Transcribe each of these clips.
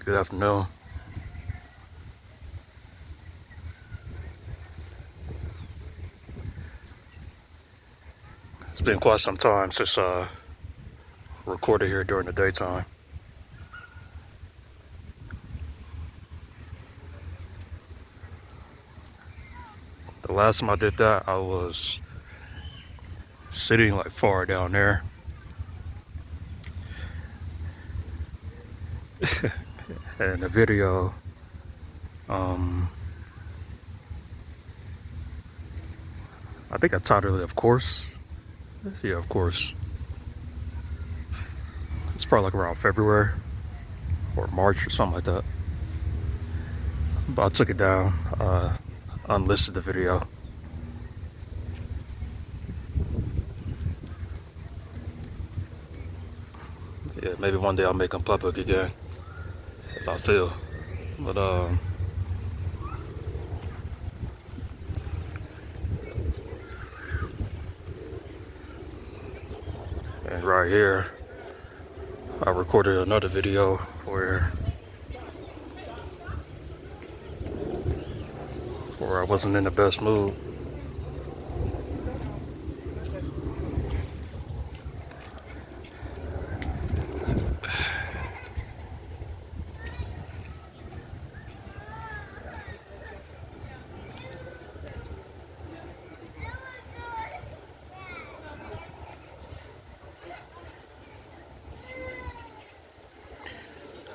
Good afternoon. It's been quite some time since I recorded here during the daytime. The last time I did that, I was sitting like far down there. And the video, I think I titled it, Of Course. Yeah, of course. It's probably like around February or March or something like that. But I took it down, unlisted the video. Yeah, maybe one day I'll make them public again if I feel. But and right here, I recorded another video where I wasn't in the best mood.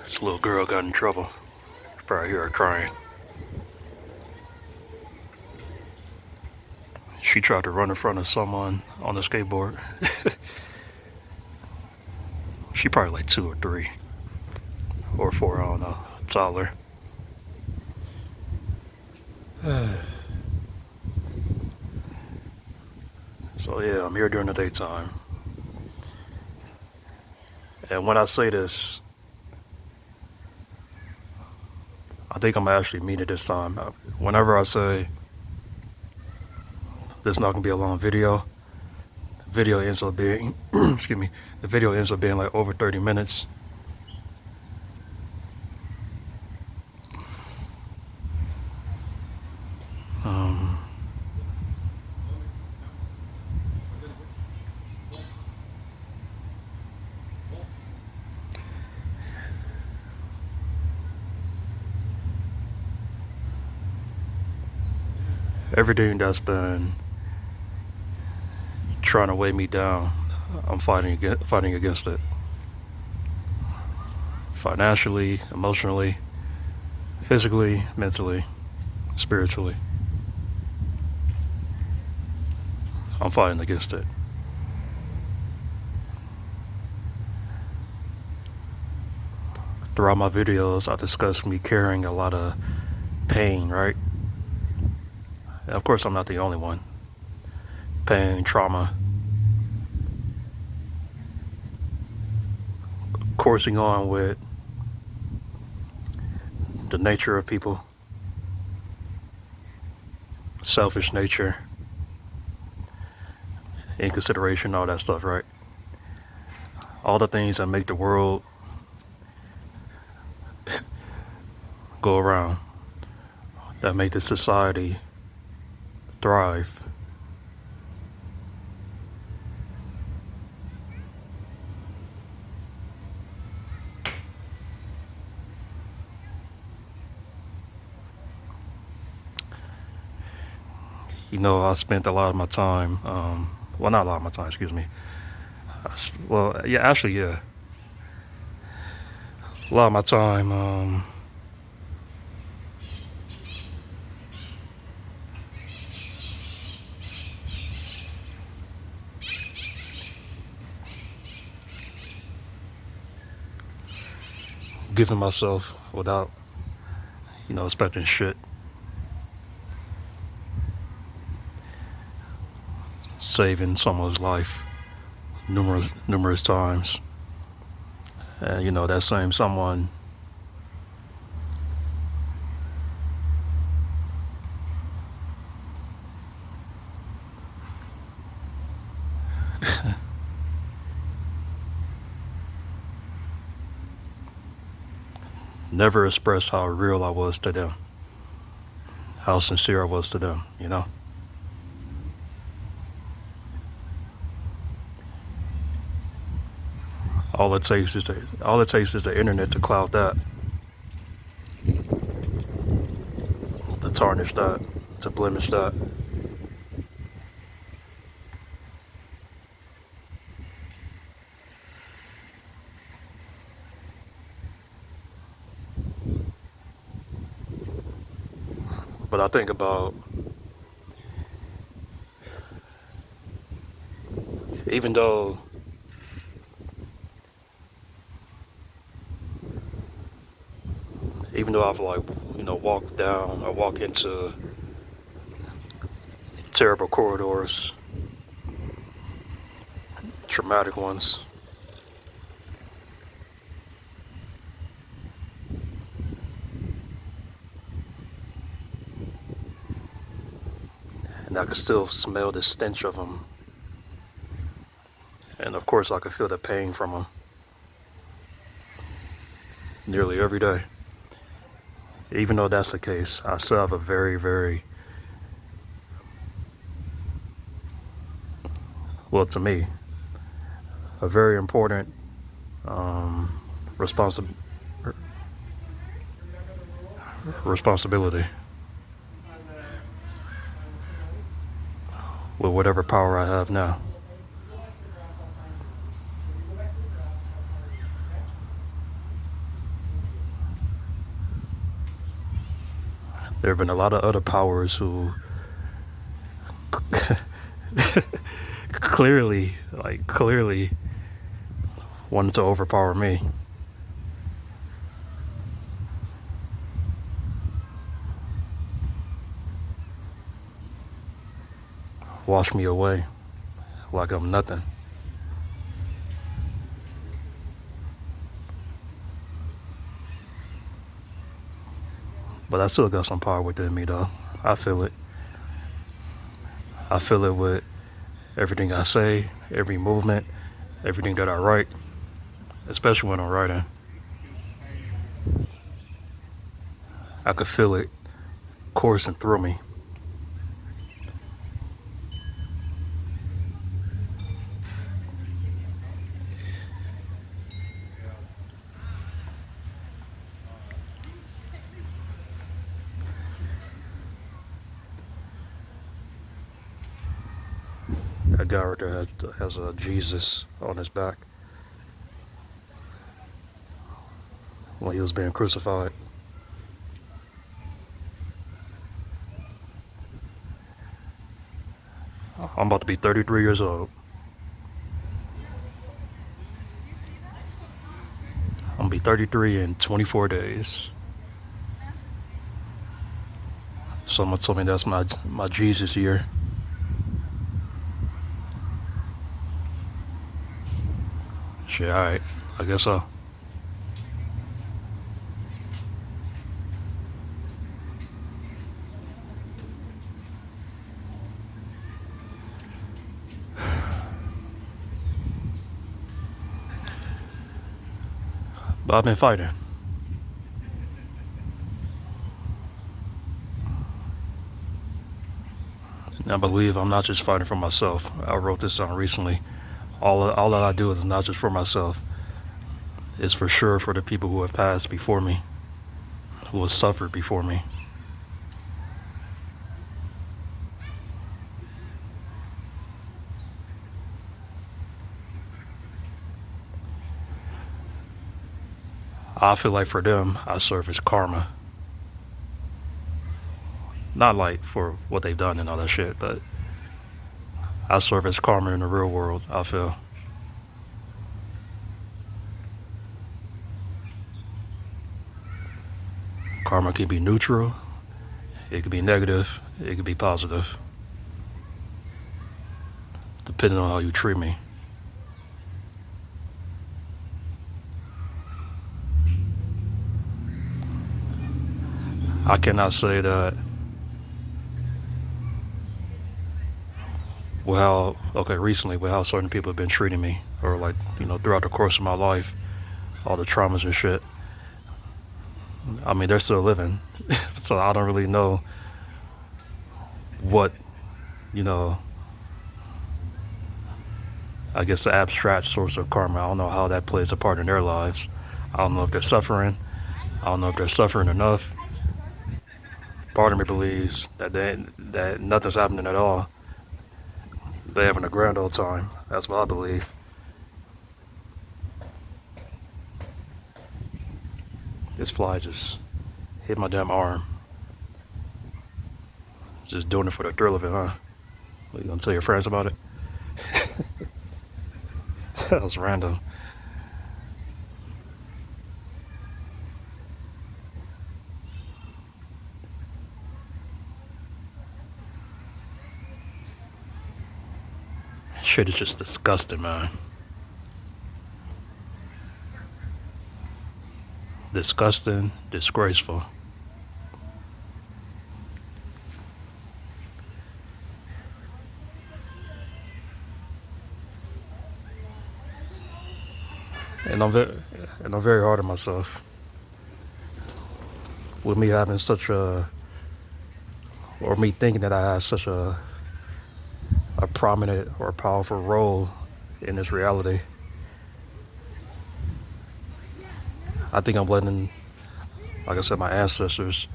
This little girl got in trouble. You probably hear her crying. She tried to run in front of someone on a skateboard. She probably like 2 or 3 or 4, I don't know, toddler. So yeah, I'm here during the daytime. And when I say this, I think I'm actually mean it this time. Whenever I say there's not gonna be a long video, the video ends up being, excuse me, the video ends up being like over 30 minutes. Everything that's been trying to weigh me down, I'm fighting against it. Financially, emotionally, physically, mentally, spiritually. I'm fighting against it. Throughout my videos, I discuss me carrying a lot of pain, right? And of course, I'm not the only one. Pain, trauma, coursing on with the nature of people, selfish nature, inconsideration, all that stuff, right? All the things that make the world go around, that make the society thrive. You know, I spent a lot of my time, well, not a lot of my time, excuse me. Well, yeah, actually, yeah. A lot of my time, giving myself without, expecting shit. Saving someone's life numerous times. And, that same someone never expressed how real I was to them, how sincere I was to them, you know? All it takes is the internet to cloud that, to tarnish that, to blemish that. But I think about, even though I've like, walked down or walk into terrible corridors, traumatic ones, and I could still smell the stench of them. And of course, I could feel the pain from them nearly every day. Even though that's the case, I still have a very, very, well, to me, a very important responsi- responsibility with whatever power I have now. There have been a lot of other powers who clearly wanted to overpower me. Wash me away like I'm nothing. But I still got some power within me, though. I feel it. I feel it with everything I say, every movement, everything that I write, especially when I'm writing. I could feel it coursing through me. That guy right there has a Jesus on his back when he was being crucified. I'm about to be 33 years old. I'm gonna be 33 in 24 days. Someone told me that's my Jesus year. Shit, alright. I guess so. But I've been fighting. And I believe I'm not just fighting for myself. I wrote this down recently. All that I do is not just for myself. It's for sure for the people who have passed before me, who have suffered before me. I feel like for them, I serve as karma. Not like for what they've done and all that shit, but I serve as karma in the real world, I feel. Karma can be neutral, it could be negative, it could be positive, depending on how you treat me. I cannot say that, recently, with how certain people have been treating me, or like, throughout the course of my life, all the traumas and shit. I mean, they're still living, so I don't really know what you know. I guess the abstract source of karma. I don't know how that plays a part in their lives. I don't know if they're suffering. I don't know if they're suffering enough. Part of me believes that nothing's happening at all. They're having a grand old time. That's what I believe. This fly just hit my damn arm. Just doing it for the thrill of it, huh? You gonna tell your friends about it? That was random. Shit is just disgusting, man. Disgusting, disgraceful. And I'm very hard on myself with me having such a, or me thinking that I have such a prominent or powerful role in this reality. I think I'm letting, like I said, my ancestors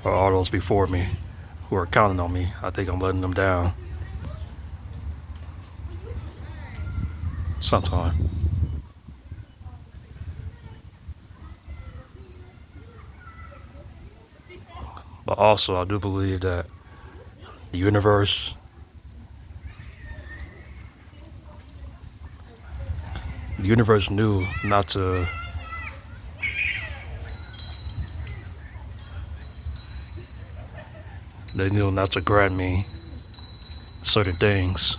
or all those before me who are counting on me, I think I'm letting them down sometime. But also, I do believe that the universe knew not to. They knew not to grant me certain things.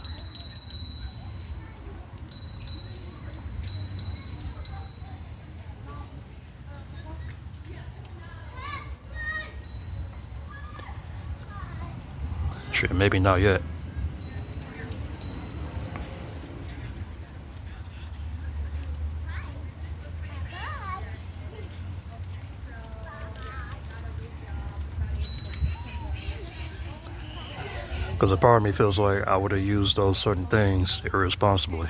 Shit, maybe not yet. Because a part of me feels like I would have used those certain things irresponsibly.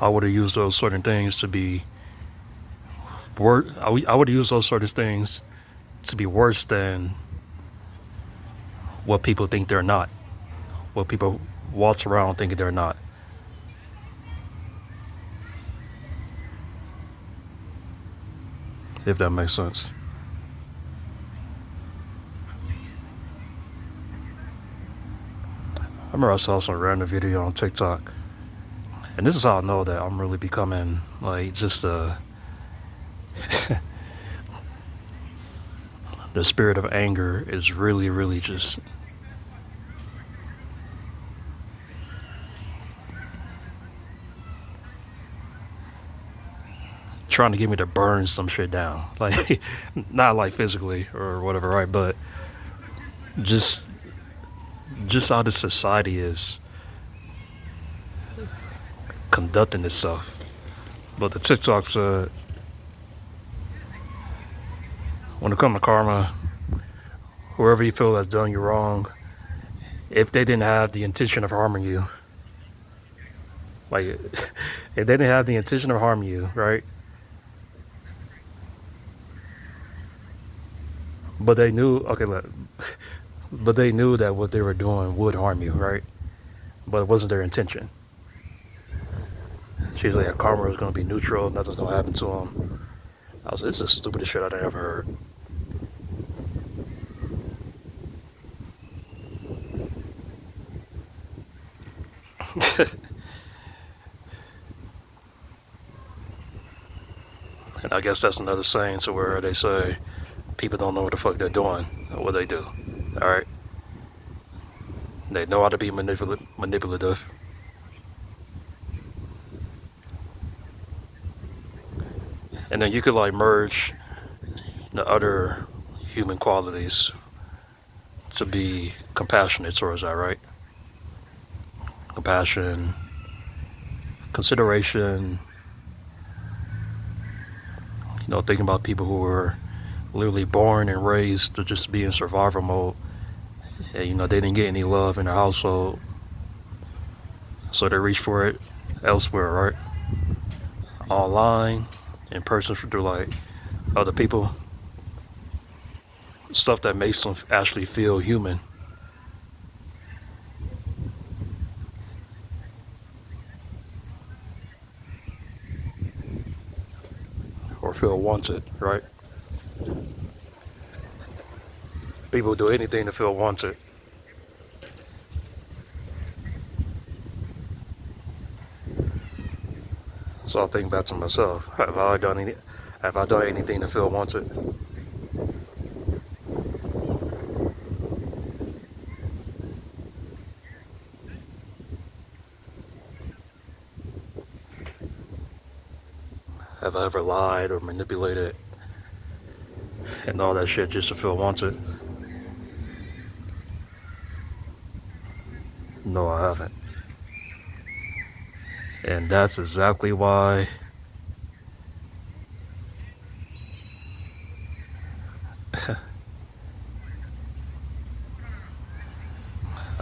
I would have used those certain things to be I would use those sort of things to be worse than what people think they're not. What people waltz around thinking they're not. If that makes sense. I remember I saw some random video on TikTok, and this is how I know that I'm really becoming like just the spirit of anger is really, really just trying to get me to burn some shit down. Like, not like physically or whatever, right? But just just how the society is conducting itself. But the TikToks, when it comes to karma, whoever you feel has done you wrong, if they didn't have the intention of harming you, like if they didn't have the intention of harming you, right? But they knew, okay, look, but they knew that what they were doing would harm you, right? But it wasn't their intention. She's like, karma is going to be neutral, nothing's going to happen to them. I was like, this is the stupidest shit I've ever heard. And I guess that's another saying to where they say people don't know what the fuck they're doing or what they do. All right, they know how to be manipulative, and then you could like merge the other human qualities to be compassionate towards that, right? Compassion, consideration, thinking about people who were literally born and raised to just be in survival mode. And, they didn't get any love in their household, so they reach for it elsewhere, right? Online, in person, through like other people, stuff that makes them actually feel human. Or feel wanted, right? People do anything to feel wanted. So I think back to myself. Have I done anything to feel wanted? Have I ever lied or manipulated and all that shit just to feel wanted? No, I haven't. And that's exactly why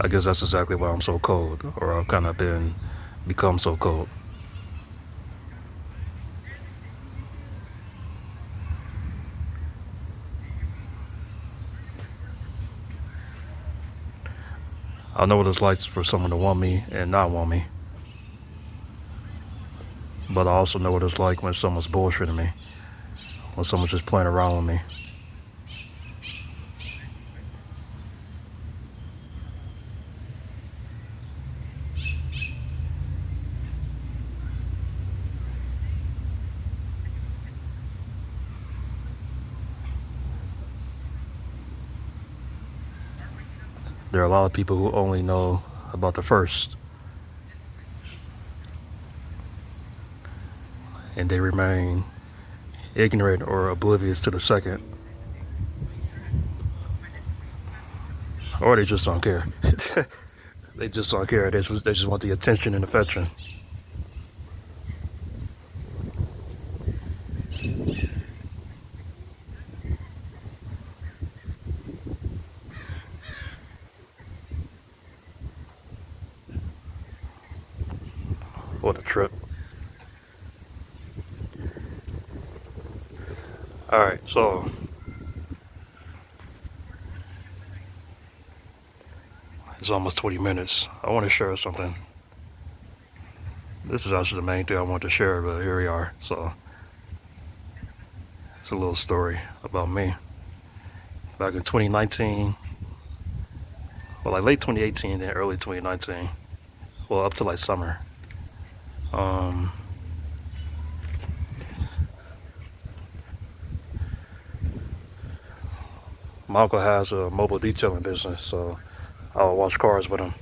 I guess that's exactly why I'm so cold, or I've kind of become so cold. I know what it's like for someone to want me and not want me, but I also know what it's like when someone's bullshitting me, when someone's just playing around with me. There are a lot of people who only know about the first, and they remain ignorant or oblivious to the second, or they just don't care. They just don't care. They just want the attention and affection. What a trip. Alright, so it's almost 20 minutes. I want to share something. This is actually the main thing I want to share, but here we are. So it's a little story about me. Back in 2019, well, like late 2018 and early 2019, well, up to like summer. My uncle has a mobile detailing business, so I'll wash cars with him.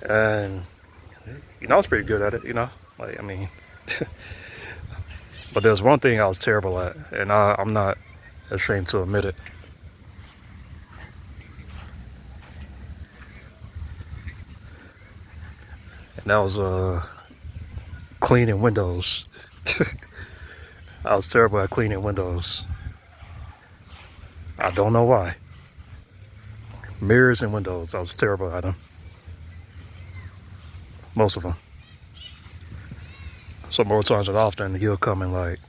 And I was pretty good at it, like, I mean, but there's one thing I was terrible at, and I'm not ashamed to admit it. And that was cleaning windows. I was terrible at cleaning windows. I don't know why. Mirrors and windows, I was terrible at them. Most of them. So more times than often, he'll come and like,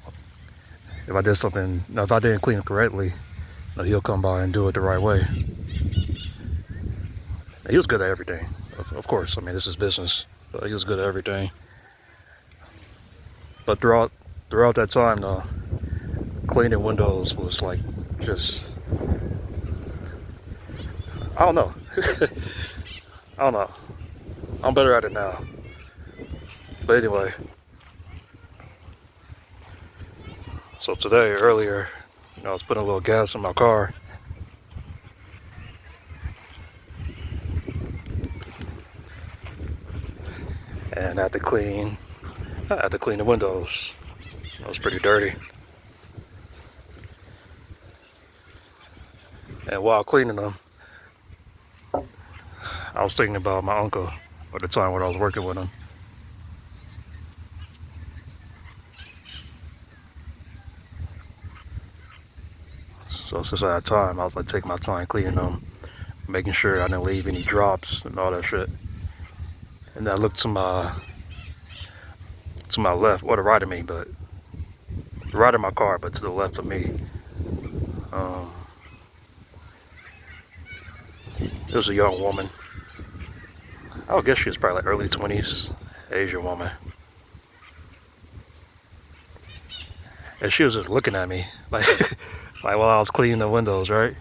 if I did something, if I didn't clean it correctly, he'll come by and do it the right way. And he was good at everything, of course. I mean, this is business, but he was good at everything. But throughout that time, though, cleaning windows was like just, I don't know. I don't know. I'm better at it now. But anyway, so today, earlier, I was putting a little gas in my car. And I had to clean the windows. It was pretty dirty. And while cleaning them, I was thinking about my uncle at the time when I was working with him. So since I had time, I was like taking my time cleaning them, making sure I didn't leave any drops and all that shit. And I looked to my left, or the right of me, but the right of my car, but to the left of me. Um, it was a young woman. I would guess she was probably like early 20s, Asian woman. And she was just looking at me, like, like while I was cleaning the windows, right?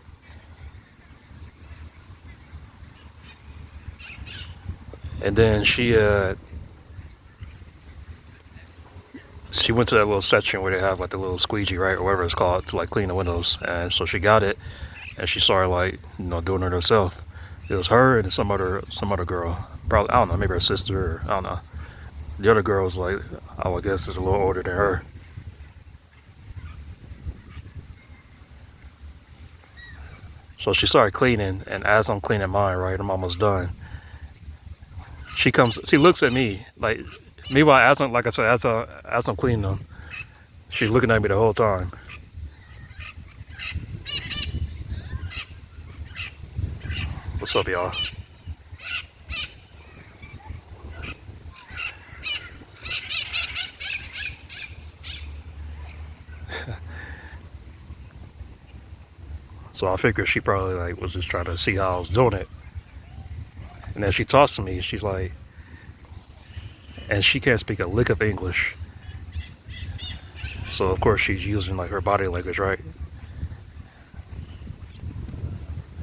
And then she went to that little section where they have like the little squeegee, right, or whatever it's called, to like clean the windows. And so she got it, and she started like doing it herself. It was her and some other girl, probably I don't know, maybe her sister, or I don't know. The other girl was like, I would guess is a little older than her. So she started cleaning, and as I'm cleaning mine, right, I'm almost done. She looks at me like, meanwhile, as I'm, like I said, as I'm cleaning them, she's looking at me the whole time. What's up, y'all? So I figured she probably like was just trying to see how I was doing it. And then she talks to me. She's like, and she can't speak a lick of English. So of course she's using like her body language, right?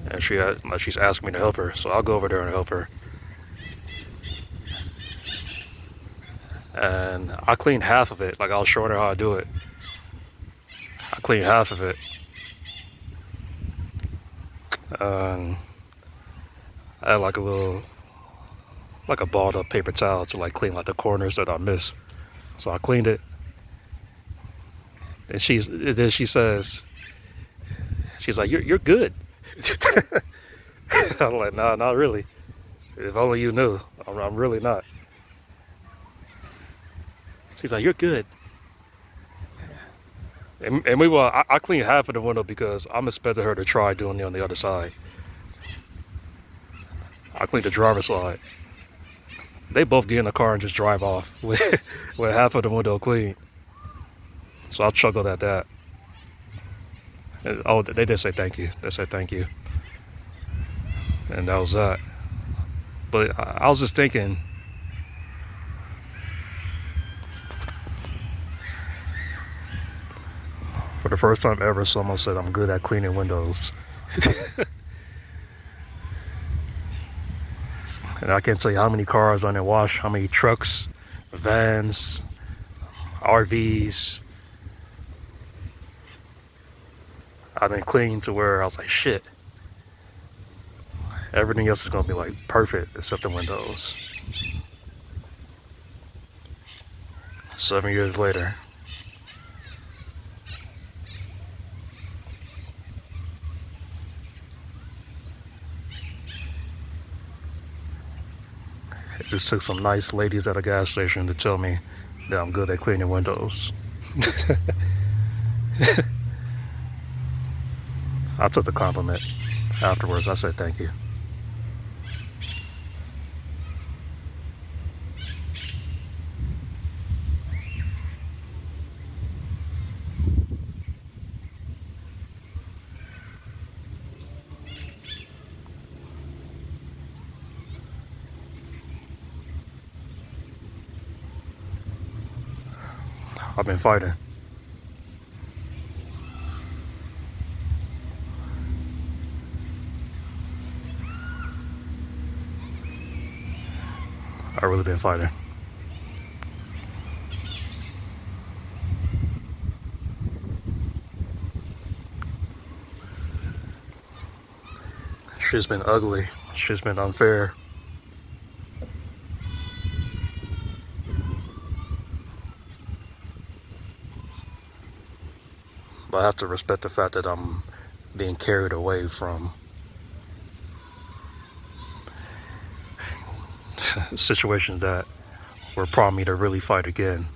And she's asking me to help her. So I'll go over there and help her. And I cleaned half of it. Like I was showing her how I do it. I cleaned half of it. And I had like a balled up paper towel to like clean like the corners that I missed. So I cleaned it. And then she's like, you're good. I'm like, nah, not really. If only you knew. I'm really not. She's like, you're good. And I cleaned half of the window because I'm expecting her to try doing it on the other side. I cleaned the driver's side. They both get in the car and just drive off with half of the window clean. So I chuckled at that. Oh, they did say thank you. They said thank you. And that was that. But I was just thinking, for the first time ever, someone said I'm good at cleaning windows. And I can't tell you how many cars on there wash, how many trucks, vans, RVs. I've been clean to where I was like, shit. Everything else is gonna be like perfect except the windows. 7 years later. It just took some nice ladies at a gas station to tell me that I'm good at cleaning windows. I took the compliment afterwards. I said thank you. I've been fighting. I've really been fighting. Shit's been ugly. Shit's been unfair. But I have to respect the fact that I'm being carried away from situations that will prompt me to really fight again.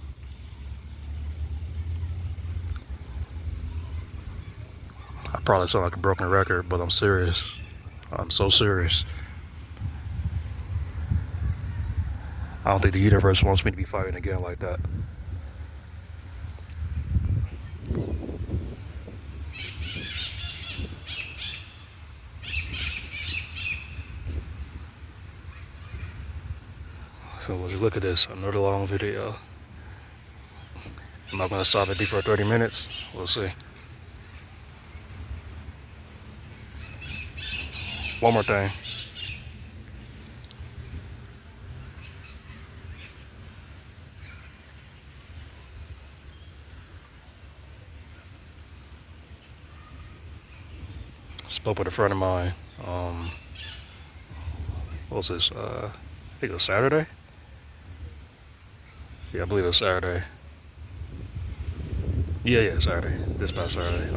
I probably sound like a broken record, but I'm serious. I'm so serious. I don't think the universe wants me to be fighting again like that. So when you look at this, another long video. I'm not gonna stop it before 30 minutes. We'll see. One more thing. Spoke with a friend of mine. What was this? I think it was Saturday. Yeah, I believe it was Saturday. Yeah, Saturday. This past Saturday.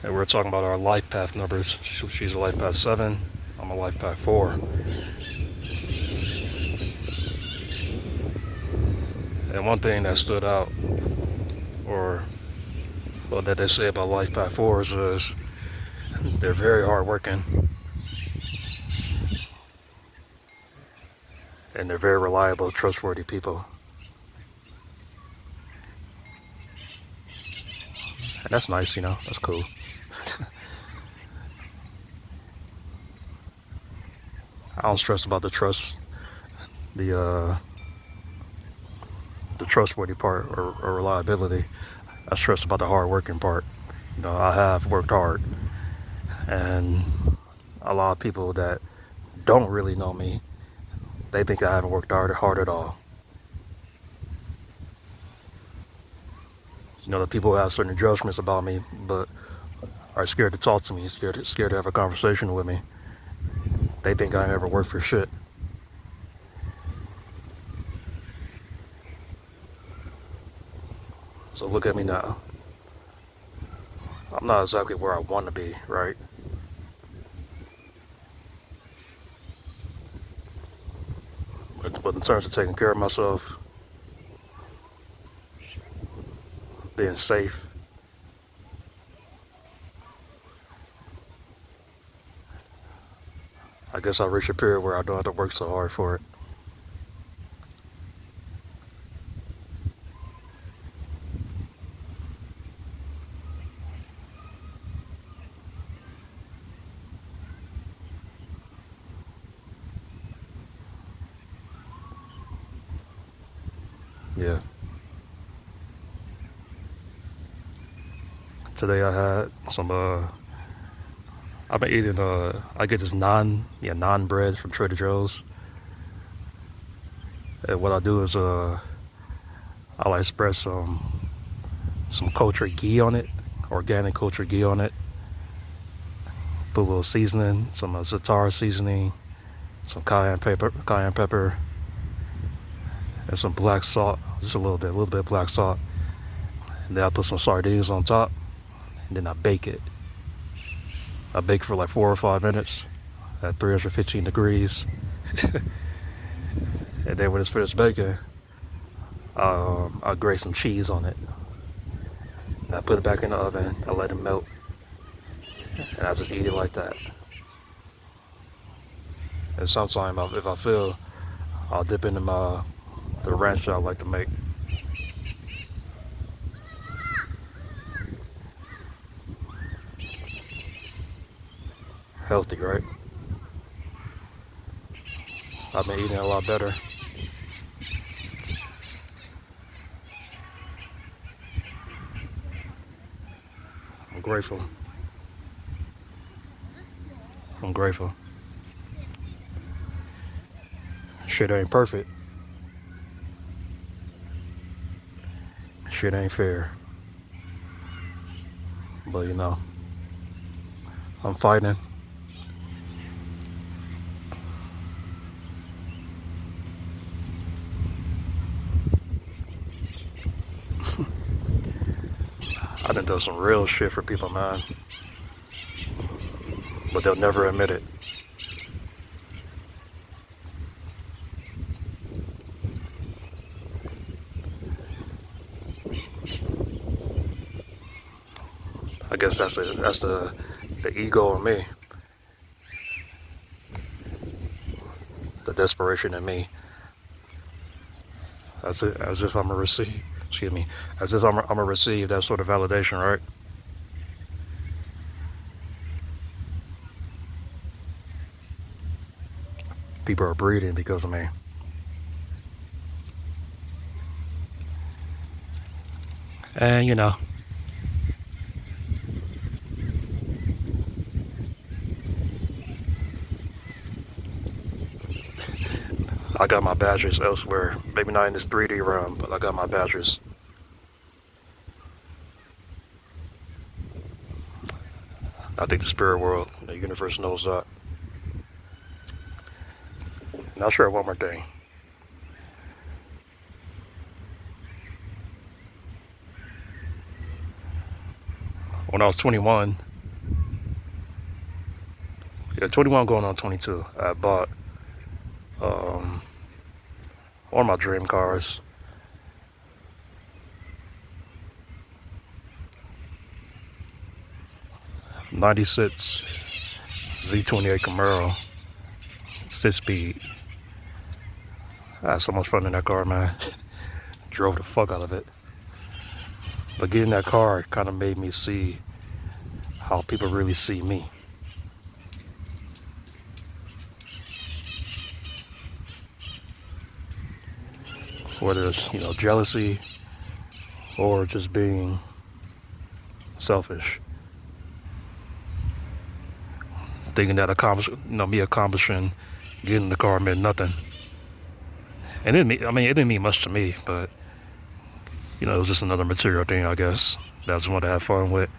And we were talking about our life path numbers. She's a life path 7. I'm a life path 4. And one thing that stood out, or well, that they say about life path 4s is they're very hardworking and they're very reliable, trustworthy people. And that's nice, that's cool. I don't stress about the trustworthy part or reliability. I stress about the hard working part. I have worked hard, and a lot of people that don't really know me, they think I haven't worked hard at all. The people have certain judgments about me, but are scared to talk to me, scared to have a conversation with me. They think I never worked for shit. So look at me now. I'm not exactly where I want to be, right? But in terms of taking care of myself, being safe, I guess I'll reach a period where I don't have to work so hard for it. Yeah. Today I had some I've been eating I get this naan bread from Trader Joe's. And what I do is I like spread some cultured ghee on it, organic cultured ghee on it. Put a little seasoning, some za'atar seasoning, some cayenne pepper, and some black salt, just a little bit of black salt. And then I put some sardines on top, and then I bake it. I bake for like 4 or 5 minutes at 315 degrees. And then when it's finished baking, I grate some cheese on it. And I put it back in the oven, I let it melt, and I just eat it like that. And sometimes if I feel, I'll dip into the ranch that I like to make. Healthy, right? I've been eating a lot better. I'm grateful. I'm grateful. Shit ain't perfect. Shit ain't fair. But I'm fighting. I done done some real shit for people, man, but they'll never admit it. I guess that's the ego in me, the desperation in me. As if I'm a receive. Excuse me. As if I'm a receive that sort of validation, right? People are breeding because of me. And I got my badges elsewhere. Maybe not in this 3D realm, but I got my badges. I think the spirit world, the universe knows that. Now, sure, one more thing. When I was 21, yeah, 21 going on 22, I bought um, one of my dream cars. 96 Z28 Camaro, 6 speed. I had so much fun in that car, man. Drove the fuck out of it. But getting that car kind of made me see how people really see me. Whether it's, jealousy or just being selfish. Thinking that me accomplishing getting the car meant nothing. And it didn't mean much to me, but it was just another material thing, I guess. That I just wanted to have fun with,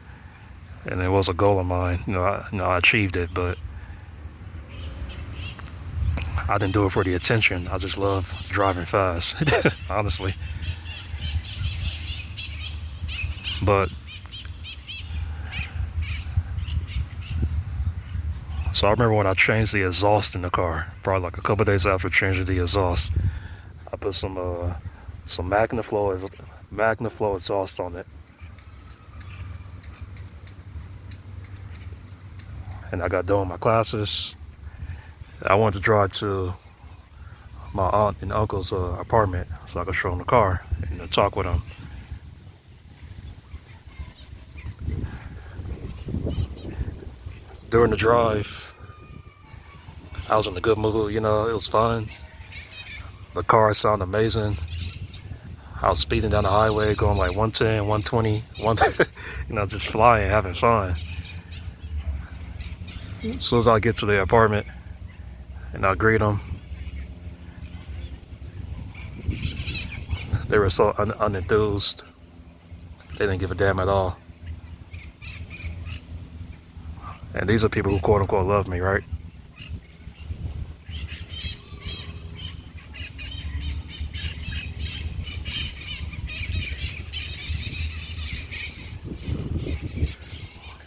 and it was a goal of mine. I achieved it, but I didn't do it for the attention. I just love driving fast, honestly. But so I remember when I changed the exhaust in the car, probably like a couple days after changing the exhaust, I put some MagnaFlow exhaust on it, and I got done with my classes. I wanted to drive to my aunt and uncle's apartment so I could show them the car and talk with them. During the drive, I was in a good mood. It was fun. The car sounded amazing. I was speeding down the highway, going like 110, 120, just flying, having fun. As soon as I get to the apartment and I greet them, they were so unenthused. They didn't give a damn at all. And these are people who quote unquote love me, right?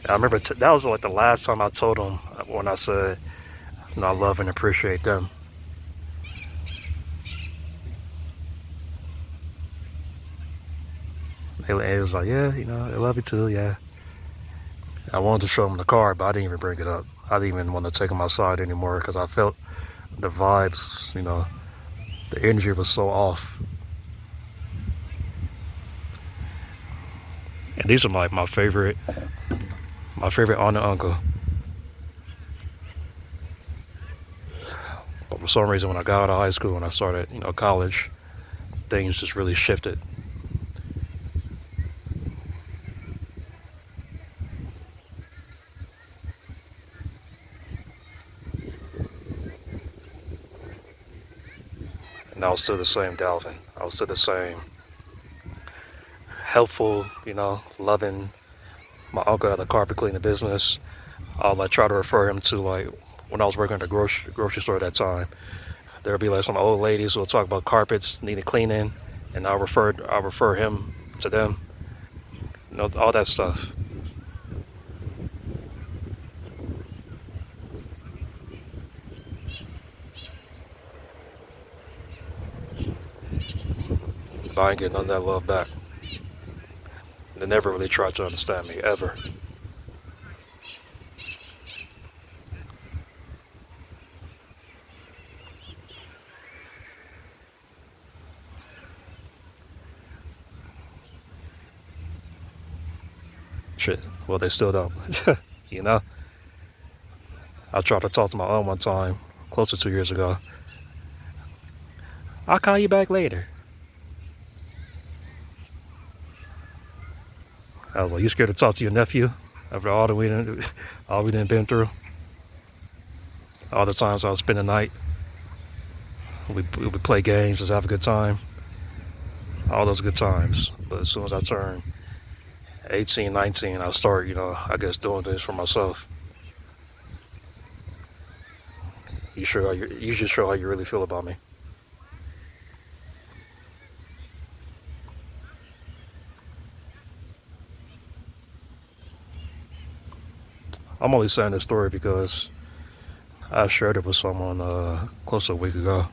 I remember that was like the last time I told them when I said, I love and appreciate them. It was like, yeah, I love you too, yeah. I wanted to show them the car, but I didn't even bring it up. I didn't even want to take them outside anymore because I felt the vibes, the energy was so off. And these are like my favorite aunt and uncle. But for some reason, when I got out of high school and I started, college, things just really shifted. And I was still the same Dalvin. I was still the same helpful, loving. My uncle had a carpet cleaning business. I'll try to refer him to when I was working at the grocery store at that time. There'll be like some old ladies who'll talk about carpets needing cleaning, and I'll refer him to them. all that stuff. But I ain't getting none of that love back. They never really tried to understand me, ever. Shit. Well, they still don't. you know? I tried to talk to my aunt one time, close to 2 years ago. I'll call you back later. I was like, you scared to talk to your nephew after all that all we done been through? All the times I would spend the night, we would play games, just have a good time. All those good times. But as soon as I turned 18, 19, I start, I guess doing things for myself. You just show how you really feel about me. I'm only saying this story because I shared it with someone close to a week ago.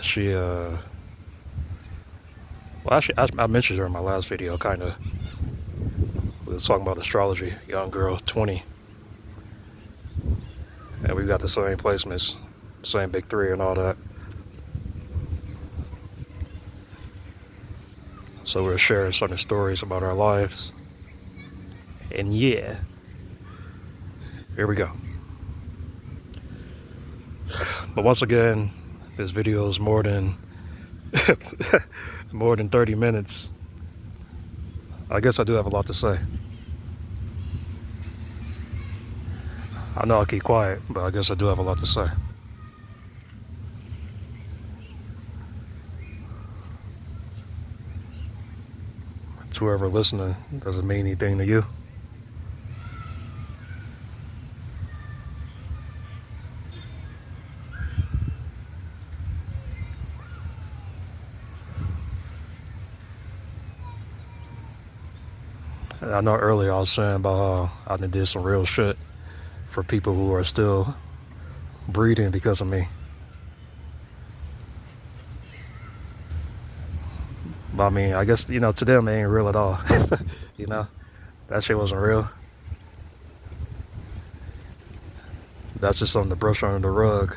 she, well, actually, I mentioned her in my last video, kind of. We was talking about astrology. Young girl, 20, and we got the same placements, same big three, and all that. So we were sharing certain stories about our lives, and yeah, here we go. But once again, this video is more than more than 30 minutes. I guess I do have a lot to say. I know I'll keep quiet, but I guess I do have a lot to say. To whoever listening, does it mean anything to you? I know earlier I was saying about how I did some real shit for people who are still breathing because of me. But I mean, I guess, to them it ain't real at all. That shit wasn't real. That's just something to brush under the rug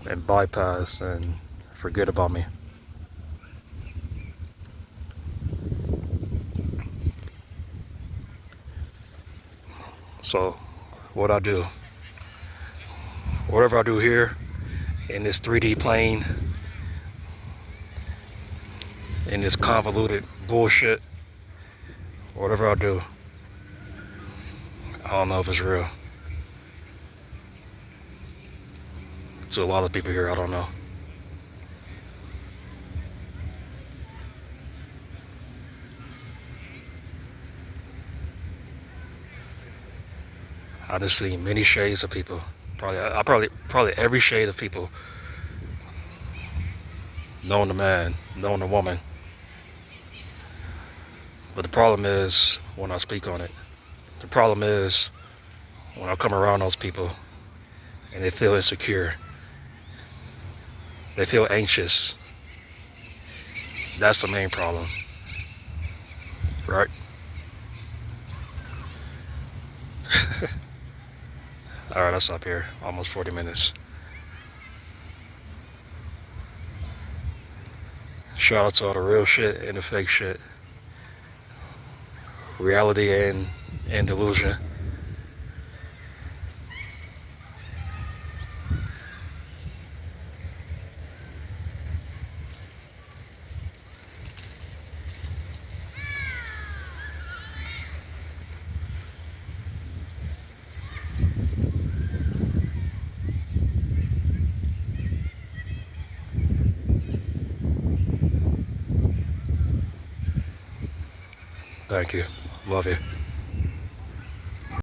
and bypass and forget about me. So, what I do, whatever I do here in this 3D plane, in this convoluted bullshit, whatever I do, I don't know if it's real. To a lot of people here, I don't know. I just see many shades of people. Probably every shade of people. Known the man, known the woman. But the problem is when I speak on it. The problem is when I come around those people and they feel insecure. They feel anxious. That's the main problem. Right? Alright, I'll stop here. Almost 40 minutes. Shout out to all the real shit and the fake shit. Reality and delusion. Thank you. Love you.